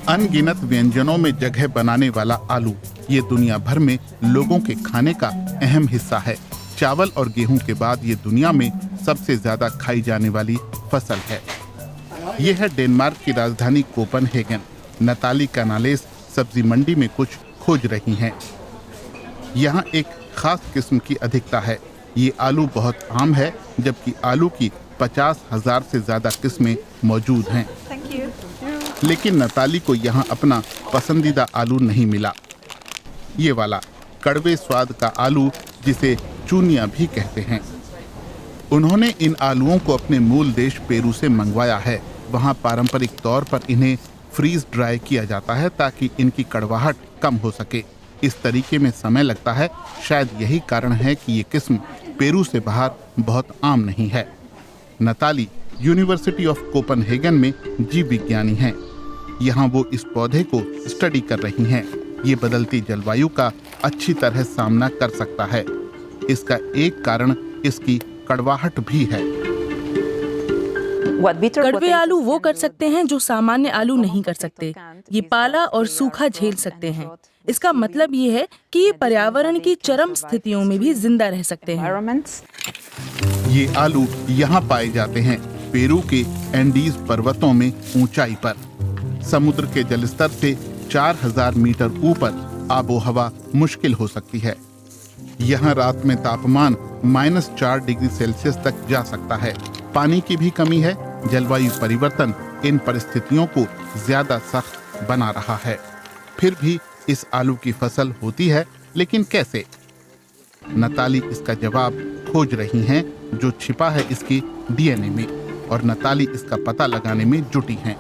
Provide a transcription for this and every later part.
अनगिनत व्यंजनों में जगह बनाने वाला आलू ये दुनिया भर में लोगों के खाने का अहम हिस्सा है। चावल और गेहूं के बाद ये दुनिया में सबसे ज्यादा खाई जाने वाली फसल है। ये है डेनमार्क की राजधानी कोपनहेगन। नताली कानालेस सब्जी मंडी में कुछ खोज रही हैं। यहाँ एक खास किस्म की अधिकता है। ये आलू बहुत आम है, जबकि आलू की 50,000 से ज्यादा किस्में मौजूद हैं। लेकिन नताली को यहाँ अपना पसंदीदा आलू नहीं मिला। ये वाला कड़वे स्वाद का आलू, जिसे चूनिया भी कहते हैं। उन्होंने इन आलूओं को अपने मूल देश पेरू से मंगवाया है। वहाँ पारंपरिक तौर पर इन्हें फ्रीज ड्राई किया जाता है ताकि इनकी कड़वाहट कम हो सके। इस तरीके में समय लगता है। शायद यही कारण है कि ये किस्म पेरू से बाहर बहुत आम नहीं है। नताली यूनिवर्सिटी ऑफ कोपनहेगन में जीव विज्ञानी हैं। यहाँ वो इस पौधे को स्टडी कर रही हैं। ये बदलती जलवायु का अच्छी तरह सामना कर सकता है। इसका एक कारण इसकी कड़वाहट भी है। कड़वे आलू वो कर सकते हैं जो सामान्य आलू नहीं कर सकते। ये पाला और सूखा झेल सकते हैं। इसका मतलब ये है कि ये पर्यावरण की चरम स्थितियों में भी जिंदा रह सकते हैं। ये आलू यहाँ पाए जाते हैं पेरू के एंडीज पर्वतों में ऊंचाई पर। समुद्र के जलस्तर से 4000 मीटर ऊपर आबो हवा मुश्किल हो सकती है। यहाँ रात में तापमान -4 डिग्री सेल्सियस तक जा सकता है। पानी की भी कमी है। जलवायु परिवर्तन इन परिस्थितियों को ज्यादा सख्त बना रहा है। फिर भी इस आलू की फसल होती है, लेकिन कैसे? नताली इसका जवाब खोज रही हैं, जो छिपा है इसकी डीएनए में, और नताली इसका पता लगाने में जुटी हैं।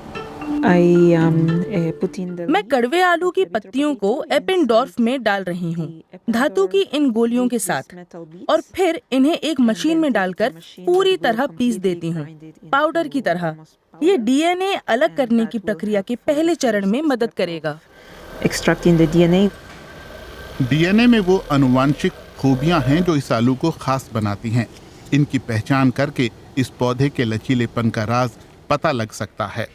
मैं कड़वे आलू की पत्तियों को एपेंडोर्फ में डाल रही हूँ, धातु की इन गोलियों के साथ, और फिर इन्हें एक मशीन में डालकर पूरी तरह पीस देती हूँ, पाउडर की तरह। ये डीएनए अलग करने की प्रक्रिया के पहले चरण में मदद करेगा। डीएनए में वो आनुवांशिक खूबियां हैं जो इस आलू को खास बनाती हैं। इनकी पहचान करके इस पौधे के लचीलेपन का राज पता लग सकता है।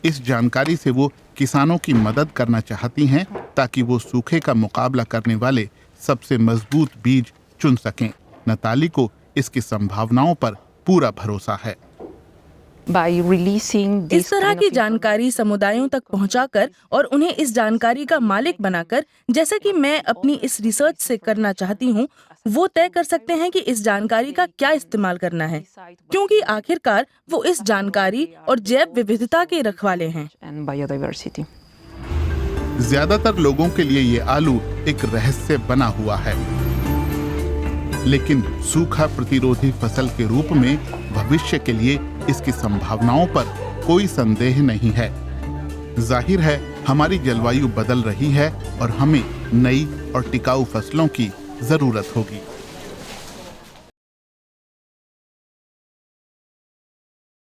इस जानकारी से वो किसानों की मदद करना चाहती हैं ताकि वो सूखे का मुकाबला करने वाले सबसे मजबूत बीज चुन सकें। नताली को इसकी संभावनाओं पर पूरा भरोसा है। इस तरह की जानकारी समुदायों तक पहुंचाकर और उन्हें इस जानकारी का मालिक बनाकर, जैसा कि मैं अपनी इस रिसर्च से करना चाहती हूं, वो तय कर सकते हैं कि इस जानकारी का क्या इस्तेमाल करना है, क्योंकि आखिरकार वो इस जानकारी और जैव विविधता के रखवाले हैं। ज्यादातर लोगों के लिए ये आलू एक रहस्य बना हुआ है, लेकिन सूखा प्रतिरोधी फसल के रूप में भविष्य के लिए इसकी संभावनाओं पर कोई संदेह नहीं है। जाहिर है हमारी जलवायु बदल रही है और हमें नई और टिकाऊ फसलों की जरूरत होगी।